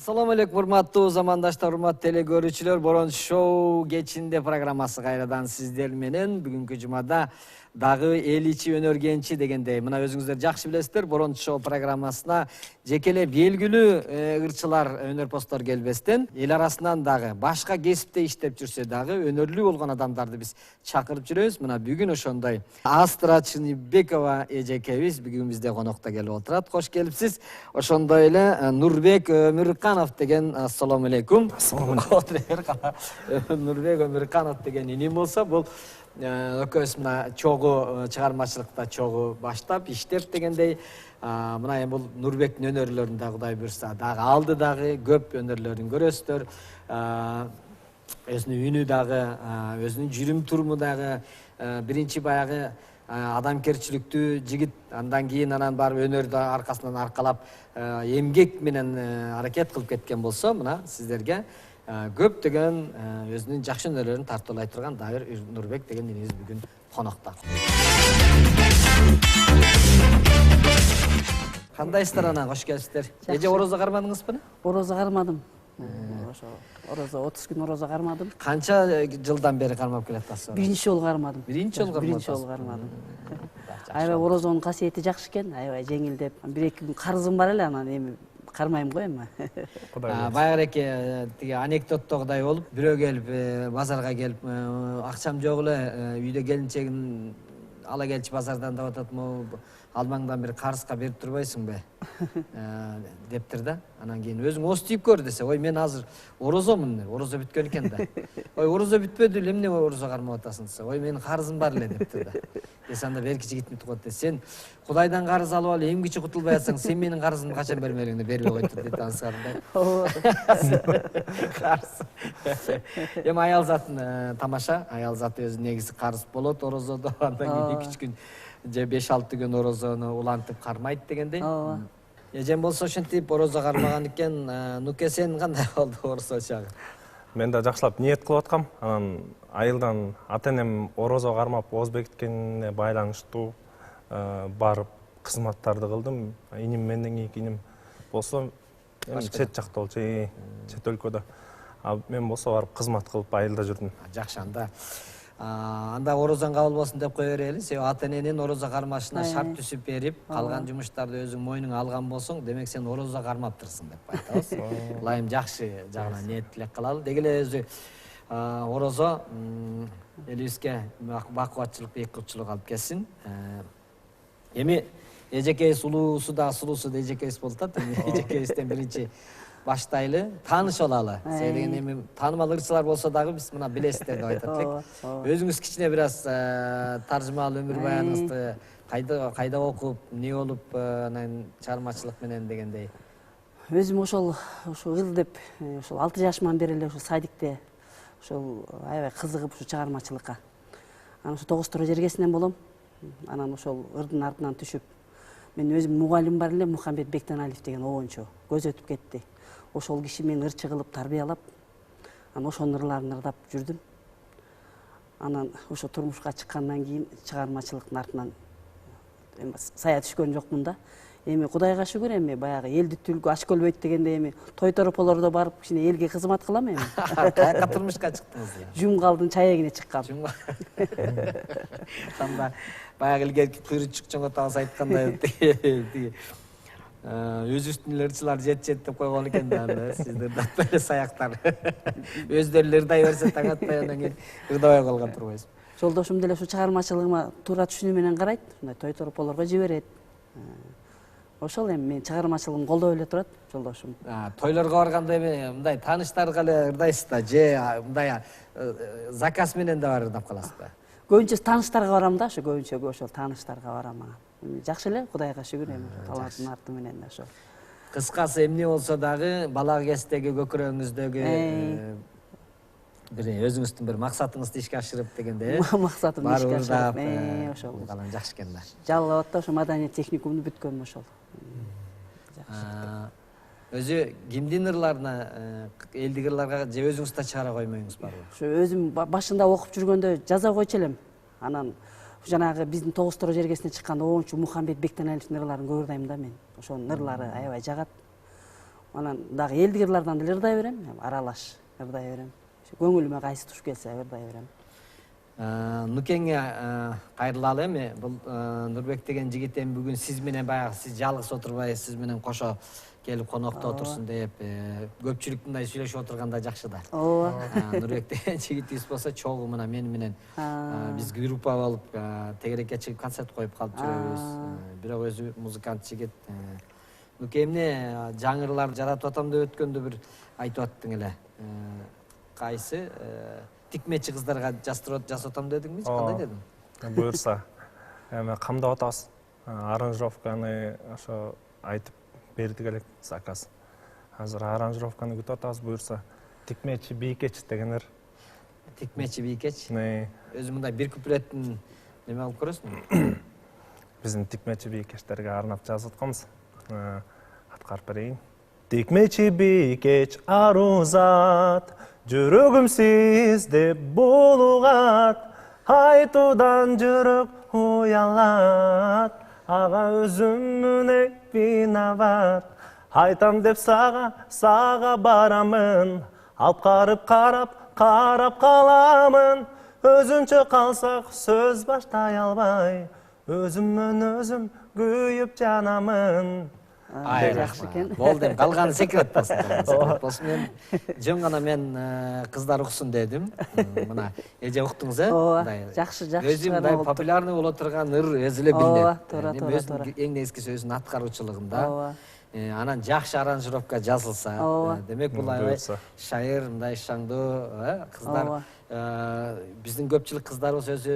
Assalamu алейкум, урматтуу замандаштар, урматтуу телекөрүүчүлөр. Борон шоу кечинде программасы кайрадан сиздер менен бүгүнкү жумада дагы эл ичи өнөр кенчи дегендей. Мына өзүңүздөр жакшы билесиздер, Борон шоу программасына жекеле белгилүү ырчылар, өнөрпоздор келбестен, эл арасынан дагы башка кесипте иштеп жүрсө дагы өнөрлүү болгон адамдарды биз чакырып жүрөбүз. Мына бүгүн ошондой Астра Чыныбекова эжекебиз бүгүн бизде конокто келип отурат. Кош келипсиз. Ошондой эле Нурбек Өмүрканов деген, ассаламу алейкум. Нурбек Өмүрканов деген иним болсо, бул экөөбүз мына чогуу чыгармачылыкта чогуу баштап иштеп дегендей, мына эми бул Нурбектин өнөрлөрүндө Кудай буйрса дагы алды дагы көп өнөрлөрүн көрөсүздөр. Өзүнүн үнү дагы, өзүнүн жүрүм туруму дагы биринчи баягы адамкерчиликтүү жигит, андан кийин анан барып өнөрдү аркасынан аркалап эмгек менен аракет кылып кеткен болсо, мына сиздерге көптөгөн өзүнүн жакшы өнөрлөрүн тартуулай турган дагы Нурбек деген инибиз бүгүн конокто. Кандайсыздар анан, кош келипсиздер. Эже орозо кармадыңызбы? Орозо кармадым. Ошо орозо 30 күн орозо кармадым. Канча жылдан бери кармап келатасыз? Биринчи жолу кармадым. Биринчи жолу кармадым. Аябай орозонун касиети жакшы экен, аябай жеңилдеп. 1-2 күн карызым бар эле, анан эми кармайм го эми. Баягы тиги анекдоттогудай болуп, бирөө келип базарга келип, акчам жок эле, үйдө келинчегин ала келчи базардан деп атат, алмаңдан бир карызга берип турбайсыңбы дептир да. Анан кийин өзүң остuyуп көр десе, ой мен азыр орозомун, орозо бүткөн экен да. Ой орозо бүтпөдү эле, эмне орозо кармап атасың десе, ой менин карызым бар эле дептир да. Эсанда берки жигитмит кот десе, сен Кудайдан карыз алып алып эмгичи кутулбай атсаң, сен менин карызымды качан бермелигиңди бербей койчу дейт ансырында. Карыз. Эми аял затын тамаша, аял заты өзү негизи карыз болот орозодо, андан кийин 2-3 күн же 5-6 күн орозону улантып кармайт дегендей. Эжем болсо ошентип орозо кармаган экен. Нуке, сен кандай болду орозо чагы? Мен да жакшылап ниет кылып аткам. Анан айылдан ата-энем орозо кармап ооз бекиткенине байланыштуу барып кызматтарды кылдым. Иним, менден кийинки иним болсо чет жакта болчу, чет өлкөдө. Мен болсо барып кызмат кылып айылда жүрдүм. Жакшы, анда орозоң кабыл болсун деп кое берели. Сен ата-эненин орозо кармашына шарт түзүп берип, калган жумуштарды өзүң мойнуңа алган болсоң, демек сен орозо кармаптырсың деп айтабыз. Ылайым жакшы жагынан ниет тилек кылалы. Деги эле өзү орозо элибизге бакубатчылык, бейкутчулук алып келсин. Эми эжекебиз улуусу да сулуусу да эжекебиз болуп атат. Эжекебизден биринчи баштайлы, тааныш алалы. Сен деген эми таанымал ырчылар болсо дагы биз мына билесиздер деп айтат элек. Өзүңүз кичине бир аз таржымал өмүр баяныңызды кайда окуп, эмне болуп, анан чыгармачылык менен дегендей. Өзүм ошол ырдеп, ошол 6 жашыман бери эле ошол садикте ошол аябай кызыгып ушу чыгармачылыкка. Анан ошо Тогостор жергесинен болом. Анан ошол ырдын артынан түшүп, мен өзүм мугалим бар эле, Мухаммед Бектеналиев деген обончу көз өтүп кетти. Ошол киши мени ырчы кылып тарбиялап, анан ошонун ырларын ырдап жүрдүм. Анан ошо турмушка чыккандан кийин чыгармачылыктын артынан сая түшкөн жокмун да. Эми Кудайга шүгүр, эми баягы элди түлгү аш көлбөйт дегенде эми той торополордо барып кичине элге кызмат кылам эми. Каяка турмушка чыктыңыз? Жумгалдын чаегине чыккам. Кандай баягы илгерки кыйрычык чоңот абыз айткандай өзүбүздүн ырчылар жет деп койгон экен да, сиздер датпай эле саяктар. Өздөрү ырдай берсе таң атпай, анан кийин ырдабай калган турбайсыз. Жолдошум деле ушу чыгармачылыгыма туура түшүнүү менен карайт, мындай той торополорго жиберет. Ошол эми мен чыгармачылыгын колдоп эле турат жолдошум. Тойлорго барганда эми мындай тааныштарга эле ырдайсыз да, же мындай заказ менен да бар ырдап каласызбы? Көбүнчө тааныштарга барам да, ошо көбүнчө ошол тааныштарга барам. Жакшы эле, Кудайга шүгүр, эми таланттын арты менен ошо. Кыскасы эмне болсо дагы бала кездеги көкүрөгүңүздөгү бир өзүңүздүн бир максатыңызды ишке ашырып дегенде, максатымды ишке ашырып, ошол калган жакшы экен да. Жалал Абадта ошо маданият техникумду бүткөнмүн ошол. Өзү кимдин ырларына, элдик ырларга же өзүңүз да чыгара коймоюңуз барбы? Ошо өзүм башында окуп жүргөндө жаза койчу элем. Анан жанагы биздин Тогостор жергесине чыккан обончу Мухаммед Бектеналиевдин ырларын көп ырдайм да мен. Ошонун ырлары аябай жагат. Анан дагы элдик ырлардан деле ырдай берем, аралаш ырдай берем. Көңүлүмө кайсы туш келсе ырдай берем. Нукеңе кайрылалы эми бул Нурбек деген жигит эми бүгүн сиз менен баягы сиз жалгыз отурбай сиз менен кошо келип конокто отурсун деп көпчүлүк мындай сүйлөшүп отурганда жакшы да. Ооба. Нурбек деген жигитибиз болсо чогуу мына мени менен биз группа болуп тегерекке чыгып концерт коюп калып жүрөбүз. Бирок өзү музыкант жигит. Нуке эмне жаңы ырлар жаратып атам деп өткөндө бир айтып аттың эле. Кайсы тикмечи кыздарга жасап атам дедиңби? Кандай дедиң? Буюрса, эми камдап атабыз. Аранжировканы ошо айтып бердик элек заказ. Азыр аранжировканы күтүп атабыз. Буюрса, тикмечи бийкеч деген ыр. Тикмечи бийкеч. Өзү мындай бир куплеттин неме кылып көрөсүңбү? Биздин тикмечи бийкечтерге арнап жазып атканбыз. Аткарып берейин. Тикмечи бийкеч арузат, жүрөгүм сизде булугат, айтуудан жүрөк уялат, ага өзүмүн виноват. Айтам деп сага барамын, алып карап каламын, өзүнчө калсак сөз баштай албай, өзүмөн өзүм күйүп жанамын. Жакшы экен. Болду, эми калганы секрет болсун. Секрет болсун. Мен жөн гана мен кыздар уксун дедим. Мына эже уктуңуз, Ооба, жакшы. Өзү мындай популярный боло турган ыр өзү эле билинет. Туура. Өзүнүн эң негизгиси өзүнүн аткаруучулугунда. Анан жакшы аранжировка жазылса, демек бул аябай шайыр, мындай шаңдуу кыздар. Биздин көпчүлүк кыздарыбыз өзү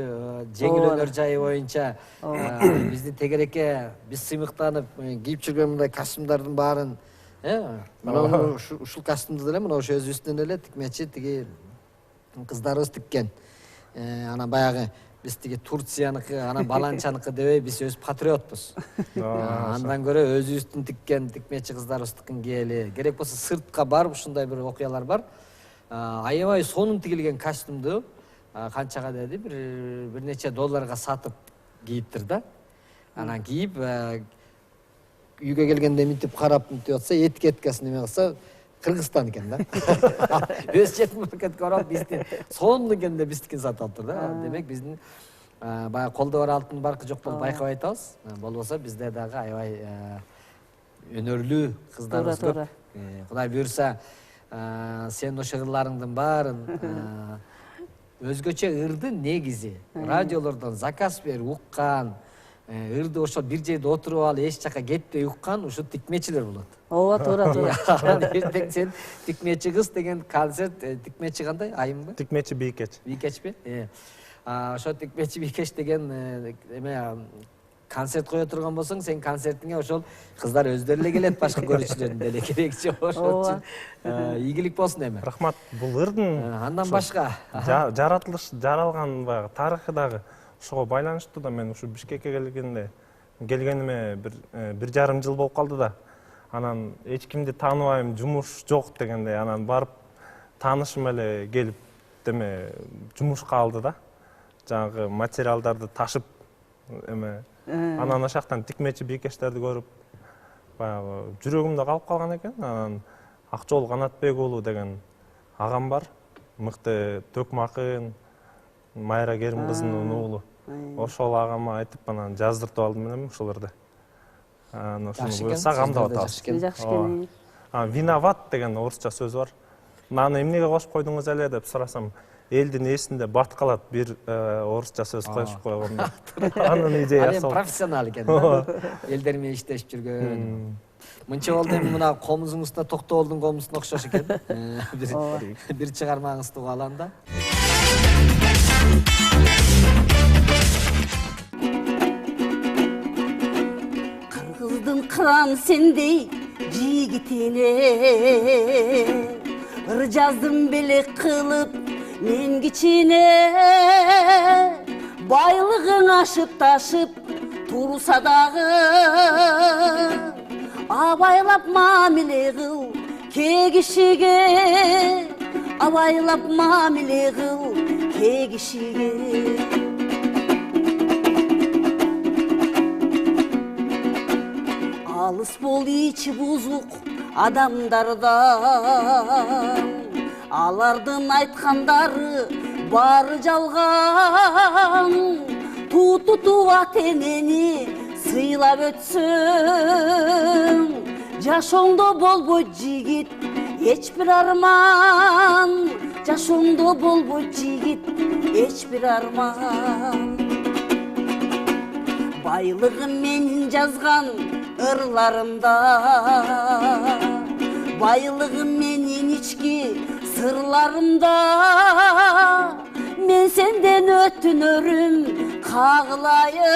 жеңил өнөр жайы боюнча биздин тегерекке биз сыймыктанып кийип жүргөн мындай костюмдардын баарын ушул костюмду деле мына ошо өзүбүздүн эле тикмечи тиги кыздарыбыз тиккен. Анан баягы биз тиги Турцияныкы, анан Баланчаныкы дебей биз өзү патриотпуз. Андан көрө өзүбүздүн тиккен тикмечи кыздарыбыздыкын кийели. Керек болсо сыртка барып ушундай бир окуялар бар. Аябай сонун тигилген костюмду канчага деди, бир нече долларга сатып кийиптир да. Анан кийип үйгө келгенде мынтип карап мынтип атса, этикеткасын неме кылса, Кыргызстан экен да. Өз чет мамлекетке барып биздин сонун экенде биздикин сатып алыптыр да. Демек биздин баягы колдо бар алтын баркы жок болуп байкабай атабыз. Болбосо бизде дагы аябай өнөрлүү кыздарыбыз көп. Кудай буйрса сен ошо ырларыңдын баарын өзгөчө ырды негизи радиолордон заказ берип уккан, ырды ошо бир жерде отуруп алып эч жака кетпей уккан ушу тикмечилер болот. Ооба, туура. Эртең сен тикмечи кыз деген концерт, тикмечи кандай айымбы? Тикмечи бийкеч. Бийкечпи? Ошо тикмечи бийкеч деген эме концерт кое турган болсоң, сен концертиңе ошол кыздар өздөрү эле келет, башка көрүүчүлөрдүн деле керекчи. Ошол үчүн ийгилик болсун эми. Рахмат. Бул ырдын андан башка жаралган баягы тарыхы дагы ошого байланыштуу да. Мен ушу Бишкекке келгениме бир жарым жыл болуп калды да. Анан эч кимди тааныбайм, жумуш жок дегенде, анан барып таанышым эле келип деме жумушка алды да. Жанагы материалдарды ташып эме анан ошол жактан тикмечи бийкечтерди көрүп баягы жүрөгүмдө калып калган экен. Анан Акчоол Канатбек уулу деген агам бар, мыкты төкмө акын, Майра Керим кызынын уулу. Ошол агама айтып анан жаздыртып алдым менен ушуларды. Анан ошону буюрса камдап атабыз. Жакшы экен. Виноват деген орусча сөз бар. Аны эмнеге кошуп койдуңуз эле деп сурасам, элдин эсинде бат калат, бир орусча сөз коюп койгон. Анын идеясы. Ал профессионал экен. Элдер менен иштешип жүргөн. Мынча болду эми мына комузуңузда Токтоолдун комузуна окшош экен. Бир чыгармаңызды угуп алам да. Кыргыздын кыран сендей жигитине ыр жаздым белек кылып мен кичине, байлыгың ашып ташып турса дагы абайлап мамиле кыл ке кишиге, абайлап мамиле кыл ке кишиге. Алыс бол ичи бузук адамдардан. Алардын айткандары бары жалган. Тутутуп ата-энени сыйлап өтсөң, жашооңдо болбойт жигит эч бир арман. Жашооңдо болбойт жигит эч бир арман. Байлыгым менин жазган ырларымда, байлыгым менин ички сырларымда. Мен сенден өтүнөрүм кагылайын.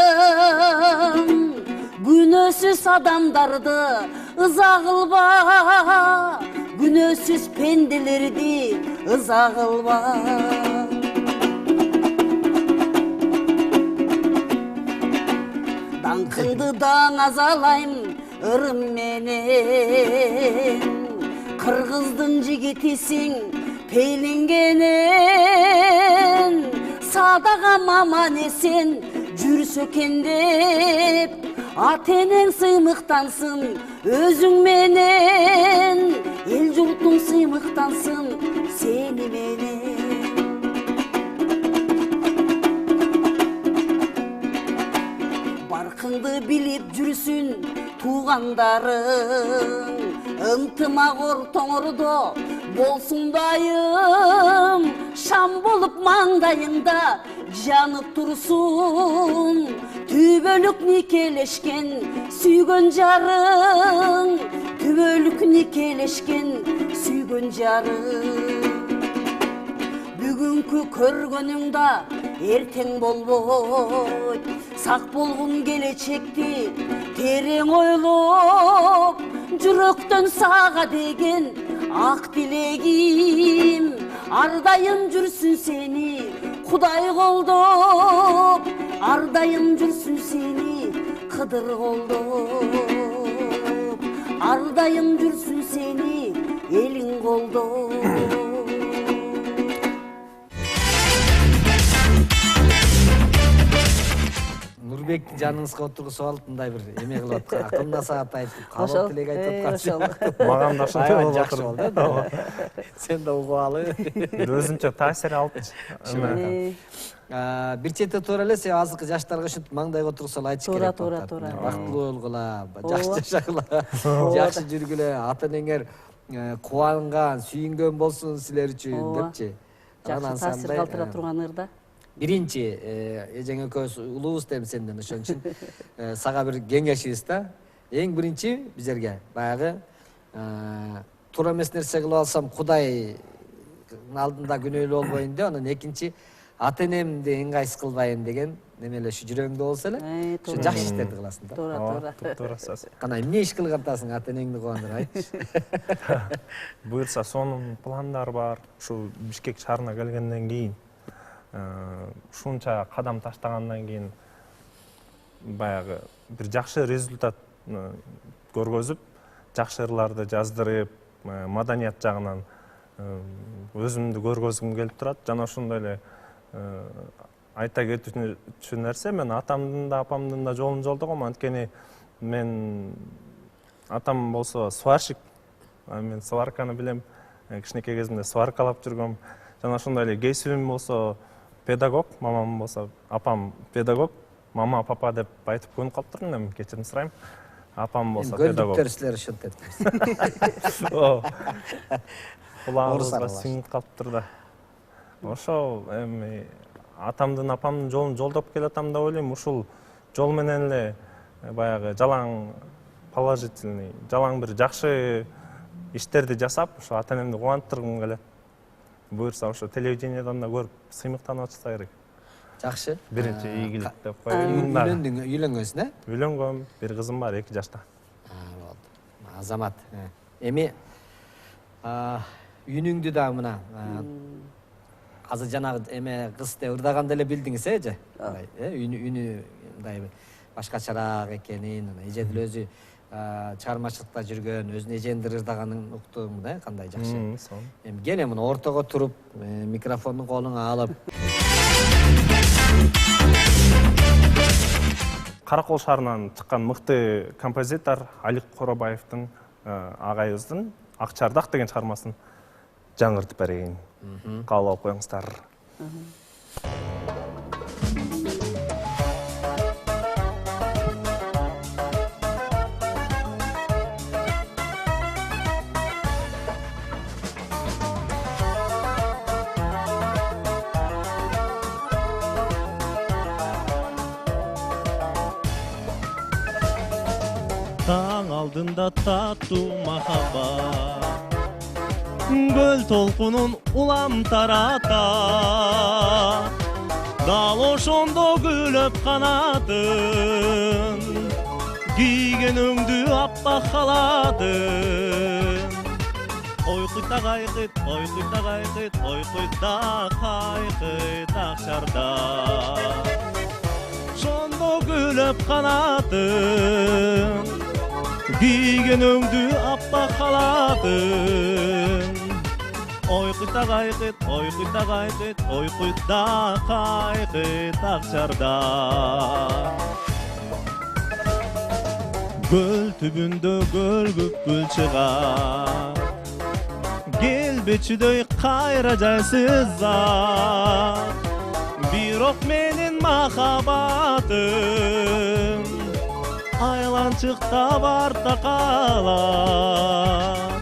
Күнөөсүз адамдарды ыза кылба, күнөөсүз пенделерди ыза кылба. Даңкыңды даңазалайм ырым менен, кыргыздын жигитисиң пейлингенен. Садагам аман эсен жүрсө экен деп, ата-энең сыймыктансын өзүң менен. Эл журтуң сыймыктансын сени менен. Баркыңды билип жүрсүн туугандарың, ынтымак ортоңордо болсун дайым. Шам болуп маңдайыңда жанып турсун, түбөлүк никелешкен сүйгөн жарың. Түбөлүк никелешкен сүйгөн жарың. Бүгүнкү көргөнүңда эртең болбойт. Сак болгун келечекти терең ойлоп, жүрөктөн сага деген ак тилегим. Ардайым жүрсүн сени Кудай колдоп, ардайым жүрсүн сени Кыдыр колдоп. Ардайым жүрсүн сени элиң колдоп. Нурбек жаныңызга отургусуп алып мындай бир эме кылып аткан, акыл насаат айтып, каалоо тилек айтып аткан. Маған да ошондой болуп жакшы отур. болду. Сен да угуп алып. Өзүнчө таасир алыпчы. Бир четте туура эле, сен азыркы жаштарга ушинтип маңдайга отурсак айтыш керек. Туура. Бактылуу болгула, жакшы жашагыла, жакшы жүргүлө, ата-энеңер кубанган, сүйүнгөн болсун силер үчүн депчи. Жакшы таасир калтыра турган ырда. Биринчи, эжең экөөбүз улуубуз дейм сенден, ошон үчүн сага бир кеңешибиз да. Эң биринчи бизерге баягы туура эмес нерсе кылып алсам Кудайдын алдында күнөөлүү болбойн деп, анан экинчи ата-энемди ыңгайсыз кылбайын деген неме эле ушу жүрөгүңдө болсо эле, ушу жакшы иштерди кыласың да. Туура. Кана эмне иш кылып атасың ата-энеңди кубандырып айтчы. буюрса сонун пландар бар. Ушу Бишкек шаарына келгенден кийин ушунча кадам таштагандан кийин баягы бир жакшы результат көргөзүп, жакшы ырларды жаздырып, маданият жагынан өзүмдү көргөзгүм келип турат. Жана ошондой эле айта кетүүчү нерсе, мен атамдын да апамдын да жолун жолдогом. Анткени мен атам болсо сварщик, мен сварканы билем. Кичинекей кезимде сваркалап жүргөм. Жана ошондой эле кесибим болсо педагог, мамам болсо, апам педагог, мама папа деп айтып көнүп калыптырмын, эми кечирим сурайм. Апам болсо педагог. Көлдүктөр силер ушинтет. Кулагыбызга сиңип калыптыр да. Ошол эми атамдын апамдын жолун жолдоп келатам деп ойлойм. Ушул жол менен эле баягы жалаң положительный, жалаң бир жакшы иштерди жасап, ошо ата-энемди кубандыргым келет. Буюрса ошо телевидениеден да көрүп сыймыктанып атышса керек. Жакшы. Биринчи ийгилик деп коеюн. Үйлөнгөнсүң, э? Үйлөнгөм, бир кызым бар, 2 жашта. Болду. Азамат. Эми үйүнүңдү да мына азыр жанагы эме кыз деп ырдаганда эле билдиңиз, эже? Үнү мындай башкачараак экенин, эже деле өзү чыгармачылыкта жүргөн, өзүнүн эжендир ырдаганын уктум да, кандай жакшы. Эми кел мына ортого туруп, микрофонду колуңа алып. Каракол шаарынан чыккан мыкты композитор Алик Коробаевдин агайыбыздын Акчардак деген чыгармасын жаңыртып берейин. Кабыл алып коюңуздар. Таң алдында таттуу махаббат, көл толкунун улам тарата, дал ошондо күлөп канатын, кийген өңдү аппак халатын. Ойкуйта кайкыт, ойкуйта кайкыт, ойкуйта кайкыт Акчарда, ошондо күлөп канатын, кийген өңдү аппак халатын. Ойкуйта кайкыт, ойкуйта кайкыт, ойкуйта кайкыт Акчарда. Көл түбүндө көлгүп чыгат, келбечүдөй кайра жайсыз зат. Бирок менин махаббатым айланчыкта барда калат.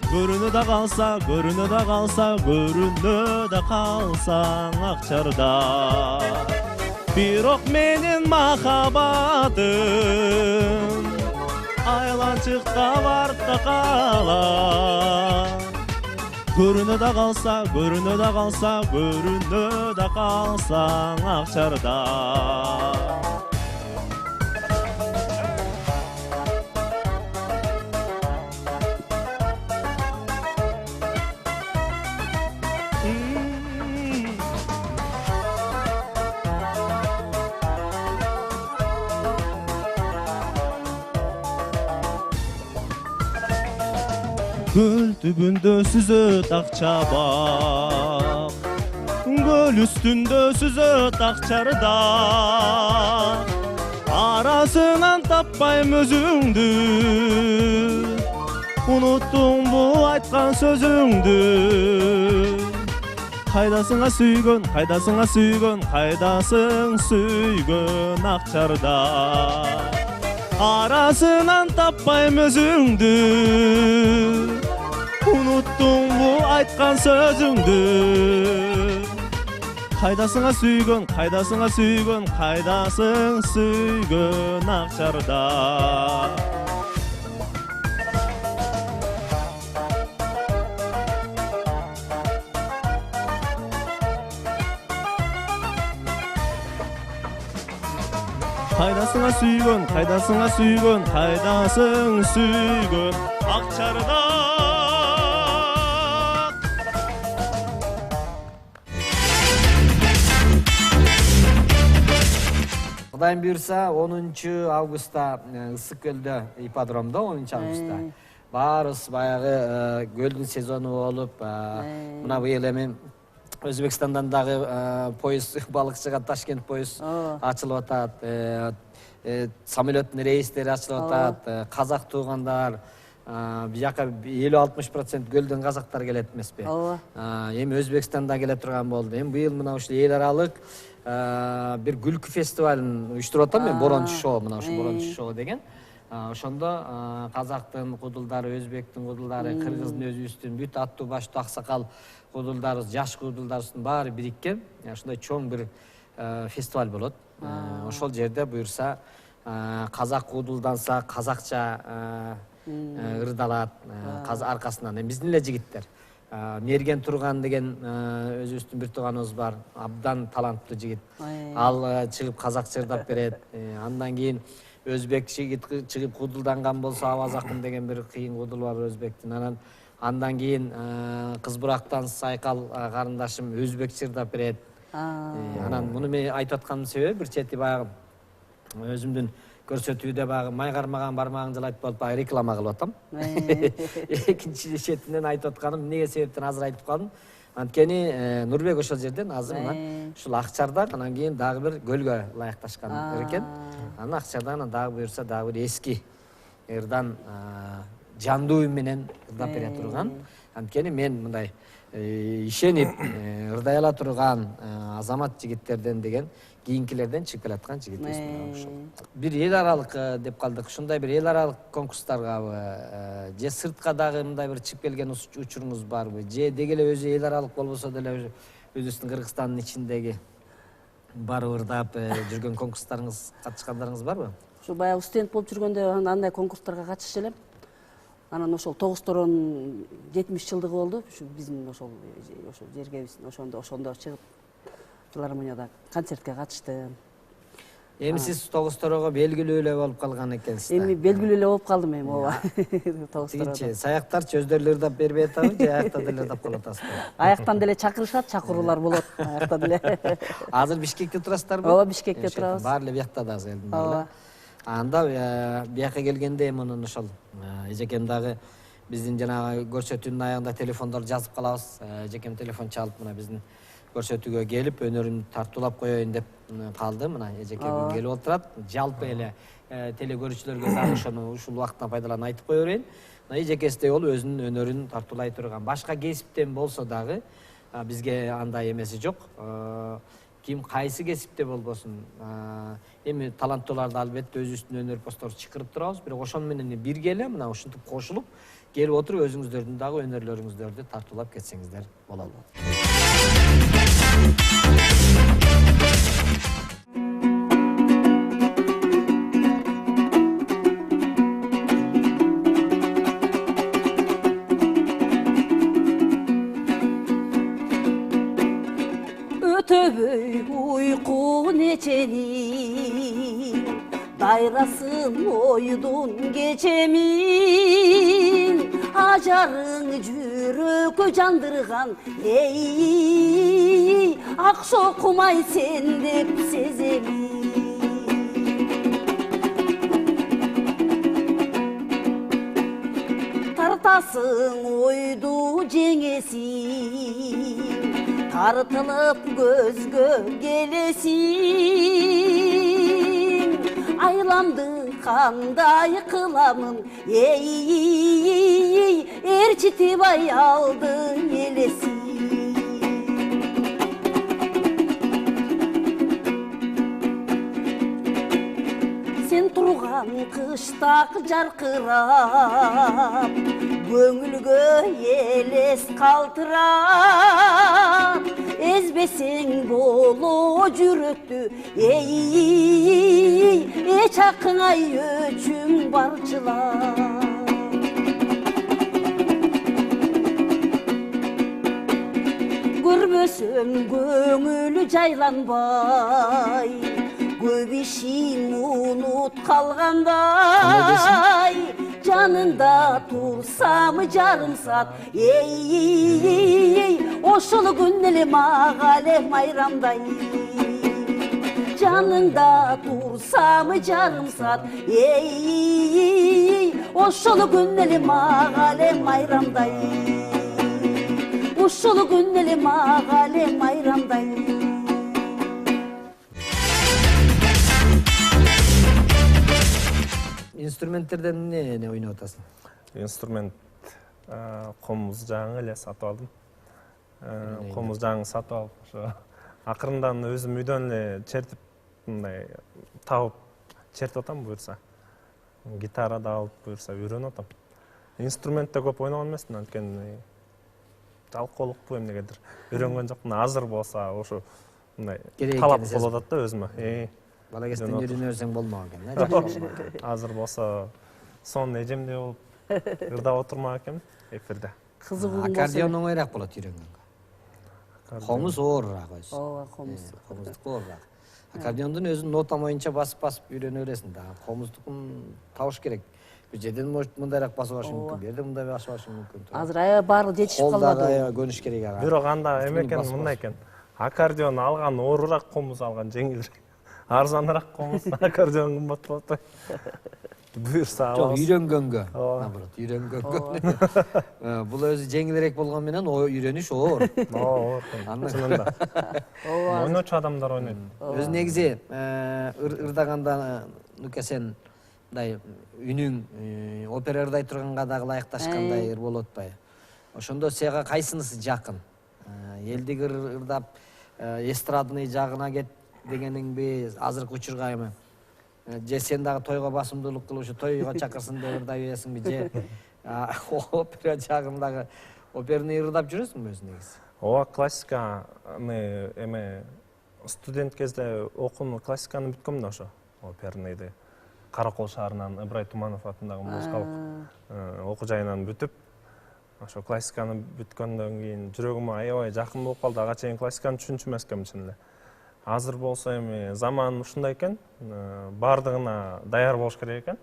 Көрүнө да калса, көрүнө да калса, көрүнө да калсаң Акчарда. Бирок менин махаббатым айланчыкта барда калат. Көрүнө да калса, көрүнө да калса, көрүнө да калсаң Акчарда. Көл түбүндө сүзөт Акчабак, көл үстүндө сүзөт Акчарда. Арасынан таппайм өзүңдү, уnuttуңбу айткан сөзүңдү. Кайдасыңа сүйгөн, кайдасыңа сүйгөн, кайдасың сүйгөн Акчарда. Арасынан таппайм өзүңдү, уnuttуңбу айткан сөзүңдү. Кайдасыңа сүйгөн, кайдасыңа сүйгөн, кайдасың сүйгөн Акчарда. Кайдасыңа сүйгөн, кайдасыңа сүйгөн, кайдасың сүйгөн Акчарда. Кудайым буйрса 10 августта Ысык көлдө ипподромдо 10 августта баарыбыз баягы көлдүн сезону болуп, мына быйыл эми Өзбекстандан дагы поезд балыкчыга Ташкент поезд ачылып атат. Самолеттин рейстери ачылып атат. Казак туугандар бияка 50-60% көлдөн казактар келет эмеспи? Эми Өзбекстанда келе турган болду. Эми быйыл мына ушул эл аралык бир күлкү фестивалын уюштуруп атам мен, Борончу шоу, мына ушу Борончу шоу деген. Ошондо казактын кудулдары, өзбектин кудулдары, кыргыздын, өзүбүздүн бүт аттуу баштуу аксакал кудулдарыбыз, жаш кудулдарыбыздын баары бириккен ошондой чоң бир фестиваль болот. Ошол жерде буйрса казак кудулданса казакча ырдалат аркасынан. Биздин эле жигиттер. Мерген Турган деген өзүбүздүн бир тууганыбыз бар, абдан таланттуу жигит. Ал чыгып казакча ырдап берет. Андан кийин өзбек жигит чыгып кудулданган болсо Аваз Акын деген бир кыйын кудул бар өзбектин. Андан кийин Кыз Бурактан Сайкал карындашым өзбекче ырдап берет. Анан муну мен айтып атканымдын себеби бир чети баягы өзүмдүн көрсөтүүдө баягы май кармаган бармагың жалайт болуп баягы реклама кылып атам. Экинчи четинен айтып атканым эмнеге себептен азыр айтып калдым. Анткени Нурбек ошол жерден азыр мына ушул Акчарда анан кийин дагы бир көлгө ылайыкташкан экен. Анан Акчарда дагы буйрса дагы бир эски ырдан жандуу үн менен ырдап бере турган. Анткени мен мындай ишенип ырдай ала турган азамат жигиттерден деген кийинкилерден чыгып келаткан жигит эмесмин. Бир эл аралык деп калдык. Ушундай бир эл аралык конкурстаргабы же сыртка дагы мындай бир чыгып келген учуруңуз барбы? Же деги эле өзү эл аралык болбосо деле өзүбүздүн Кыргызстандын ичиндеги барып ырдап жүргөн конкурстарыңыз, катышкандарыңыз барбы? Ушу баягы студент болуп жүргөндө андай конкурстарга катышчу элем. Анан ошол Тогуз-Торон 70 жылдыгы болду. Ушу биздин ошол жерге ошондо чыгып филармонияда концертке катыштым. Эми сиз Тогуз-Торонго белгилүү эле болуп калган экенсиз. Эми белгилүү эле болуп калдым эми ооба. Тогуз-Торонго. Саяктарчы өздөрү эле ырдап бербей атабы, же аякта деле ырдап калып атасызбы? Аяктан деле чакырышат, чакыруулар болот. Аякта деле. Азыр Бишкекте турасыздарбы? Ооба, Бишкекте турабыз. Баары эле биякта да азыр элдин баары. Анда бияка келгенде эми анан ошол эжекем дагы биздин жанагы көрсөтүүнүн аягында телефондор жазып калабыз. Эжекем телефон чалып мына биздин көрсөтүүгө келип өнөрүн тартуулап коеюн деп калды. Мына эжекем келип отурат. Жалпы эле теле көрүүчүлөргө дагы ошону ушул убакыттан пайдаланып айтып кое берейин. Эжекесиздей болуп өзүнүн өнөрүн тартуулай турган. Башка кесиптен болсо дагы бизге андай эмеси жок. Ким кайсы кесипте болбосун, эми таланттууларды албетте өзүбүздүн өнөр посторду чакырып турабыз, бирок ошону менен бирге эле мына ушинтип кошулуп келип отуруп өзүңүздөрдүн дагы өнөрлөрүңүздөрдү тартуулап кетсеңиздер болот. Ötöböy uyku neçenin, dayrasın oydun gecemin, acarın jürökö jandırgan, ey, akşokumay sen dep sezemin. Tartasın oydu jengesin, tartılıp gözgö gelesin, aylandı kanday kılamın, ey, erçitibay aldı elesin. Sen turgan kıştak jarkırap, göңүлгө елес калтырап, ezbesең боло жүрөктү, ей, чакыңай өчүң барчылап. Көрбөсөң көңүлү жайланбай, көп ишин унут калгандай, жанында турсам жарым саат, ей, ошол күн эле мага эле майрамдай. Жанында турсам жарым саат, ей, ошол күн эле мага эле майрамдай. Ошол күн эле мага эле майрамдай. Инструменттерден эмне ойноп атасың? Инструмент комуз жаңы эле сатып алдым. Комуз жаңы сатып алып, ошо акырындан өзүм үйдөн эле чертип, мындай табып чертип атам буюрса. Гитара да алып буюрса үйрөнүп атам. Инструментте көп ойногон эмесмин, анткени жалкоолукпу эмнегедир үйрөнгөн жокмун. Азыр болсо ошо мындай талап болуп атат да өзүмө. Бала кезден үйрөнө берсең болмок экен, Азыр болсо сонун эжемдей болуп ырдап отурмак экен эфирде. Кызыгуу болсо. Аккордеон оңоюраак болот үйрөнгөнгө. Комуз оорураак өзү. Ооба, комуз. Комуздуку оорураак. Аккордеондун өзүн нота боюнча басып үйрөнө бересиң да. Комуздукун табыш керек. Бир жерден мындайраак басып алышы мүмкүн, бир жерде мындай басып алышы мүмкүн. Азыр аябай баары жетишип калбады. Колдо көнүш керек ага. Бирок анда эме экен, мындай экен. Аккордеон алган оорураак, комуз алган жеңилирээк. Арзаныраак комуз, аккордеон кымбат болот. Буюрса алабыз. Жок, үйрөнгөнгө. Наоборот, үйрөнгөнгө. Бул өзү жеңилирээк болгон менен үйрөнүш оор. Оор. Чынында. Ойночу адамдар ойнойт. Өзү негизи ырдаганда Нуке сен мындай үнүң опера ырдай турганга дагы ылайыкташкандай болуп атпайбы? Ошондо сага кайсынысы жакын? Элдик ырдап эстрадный жагына кет дегениңби азыркы учурга эми? Же сен дагы тойго басымдуулук кылып тойго чакырсын деп ырдай бересиңби же опера жагындагы оперный ырдап жүрөсүңбү өзү негизи? Ооба, классиканы эме студент кезде окууну классиканы бүткөм да ошо оперныйды. Каракол шаарынан Ыбырай Туманов атындагы музыкалык окуу жайынан бүтүп, ошо классиканы бүткөндөн кийин жүрөгүмө аябай жакын болуп калды. Ага чейин классиканы түшүнчү эмескем чын эле. Азыр болсо эми заман ушундай экен, бардыгына даяр болуш керек экен.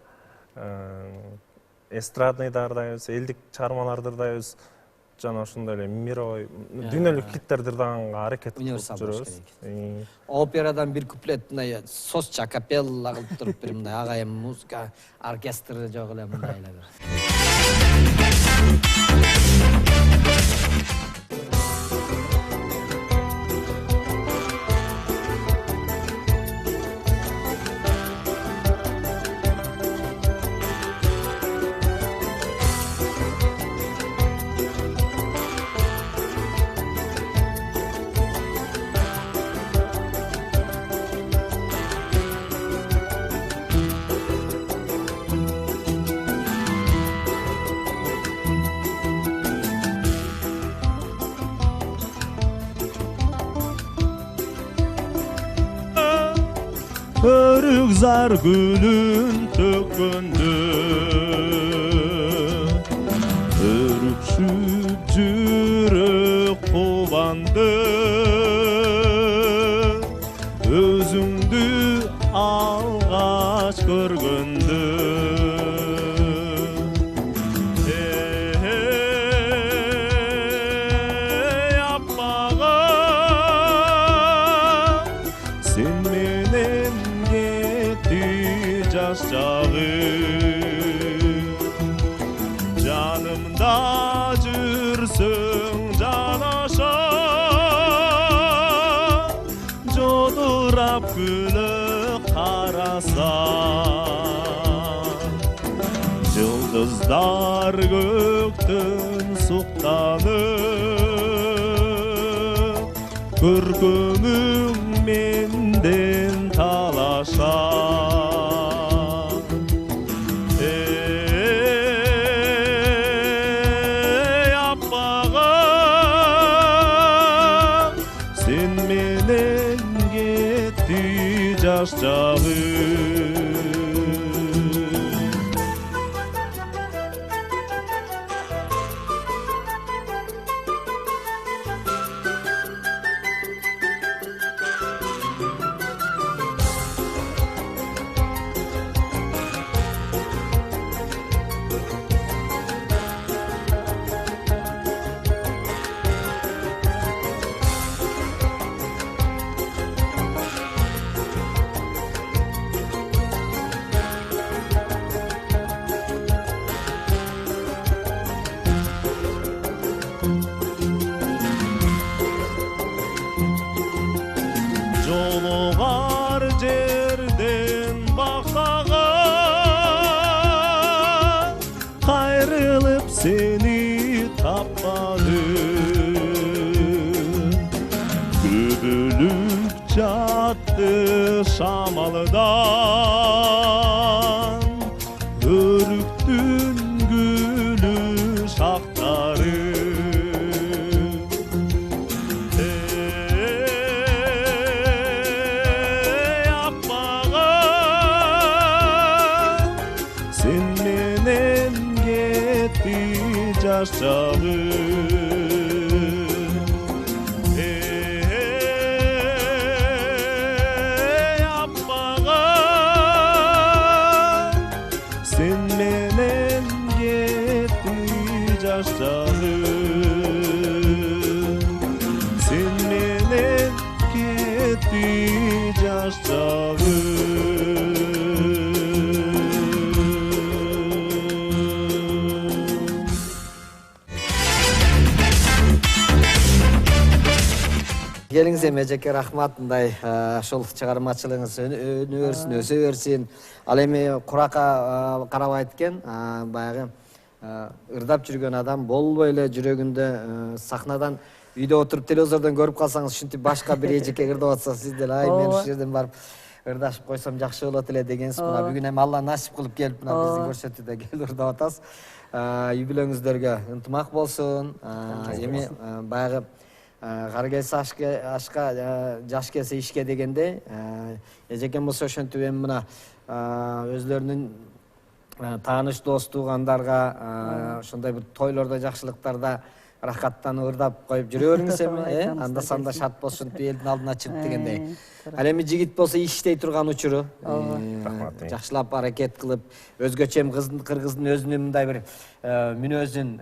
Эстрадныйды ырдайбыз, элдик чыгармаларды ырдайбыз, жана ошондой эле мировой, дүйнөлүк хиттерди ырдаганга аракет кылып жүрөбүз. Операдан бир куплет мындай сосча акапелла кылып туруп бир мындай агайым музыка оркестры жок эле мындай эле бир. Örük zar gülün tökündü, örüksüp jürek kubandı, özüңdü algaç görgöndü. Sen menen жаш жагы жанымда жүрсөң жанаша жодурап күлүп карасаң жылдыздар көктөн суктанып көркөмүң менден талаша жаш жагы жолугар жерден бактага кайрылып сени таппадым күбөлүп жатты шамалдан өрүктүн гүлү шактары жаш жагы аппагам сен менен кетти жаш жагы сен менен кетти жаш жагы келиңиз эми эжеке, рахмат. Мындай ошол чыгармачылыгыңыз өнө берсин, өсө берсин. Ал эми куракка карабайт экен, баягы ырдап жүргөн адам болбой эле жүрөгүндө сахнадан үйдө отуруп телевизордон көрүп калсаңыз, ушинтип башка бир эжеке ырдап атса, сиз деле ай мен ушул жерден барып ырдашып койсом жакшы болот эле дегенсиз. Мына бүгүн эми Алла насип кылып келип мына биздин көрсөтүүдө келип ырдап атасыз. Юбилейиңиздерге ынтымак болсун. Эми баягы кары келсе ашка, жаш келсе ишке дегендей, эжекем болсо ошентип эми мына өзлөрүнүн тааныш дос туугандарга ошондой бир тойлордо, жакшылыктарда рахаттанып ырдап коюп жүрө бериңиз эми, анда санда шарт болсун элдин алдына чыгып дегендей. Ал эми жигит болсо иштей турган учуру, жакшылап аракет кылып, өзгөчө эми кыргыздын өзүнүн мындай бир мүнөзүн,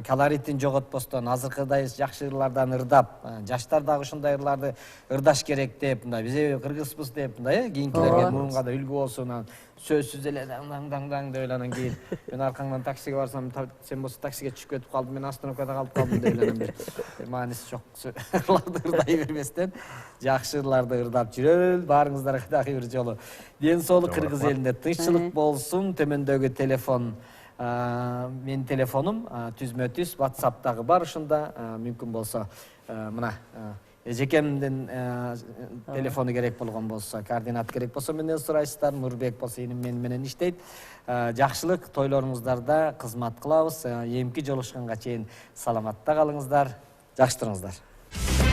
колоритин жоготпостон азыркыдай жакшы ырлардан ырдап, жаштар дагы ушундай ырларды ырдаш керек деп, мындай биз кыргызбыз деп, мындай кийинкилерге муунга да үлгү болсун. Сөзсүз эле даң деп анан кийин мен аркаңдан таксиге барсам, сен болсо таксиге түшүп кетип калдым, мен остановкада калып калдым деп анан бир мааниси жок ырларды ырдай бербестен жакшы ырларды ырдап жүрөлү. Баарыңыздарга дагы бир жолу ден соолук, кыргыз элинде тынччылык болсун. Төмөндөгү телефон, менин телефонум түзмө-түз WhatsApp'тагы бар, ушунда мүмкүн болсо мына эжекемдин телефону керек болгон болсо, координат керек болсо менден сурайсыздар. Нурбек болсо иним менен иштейт. Жакшылык, тойлоруңуздарда кызмат кылабыз. Эмки жолугушканга чейин саламатта калыңыздар, жакшы туруңуздар.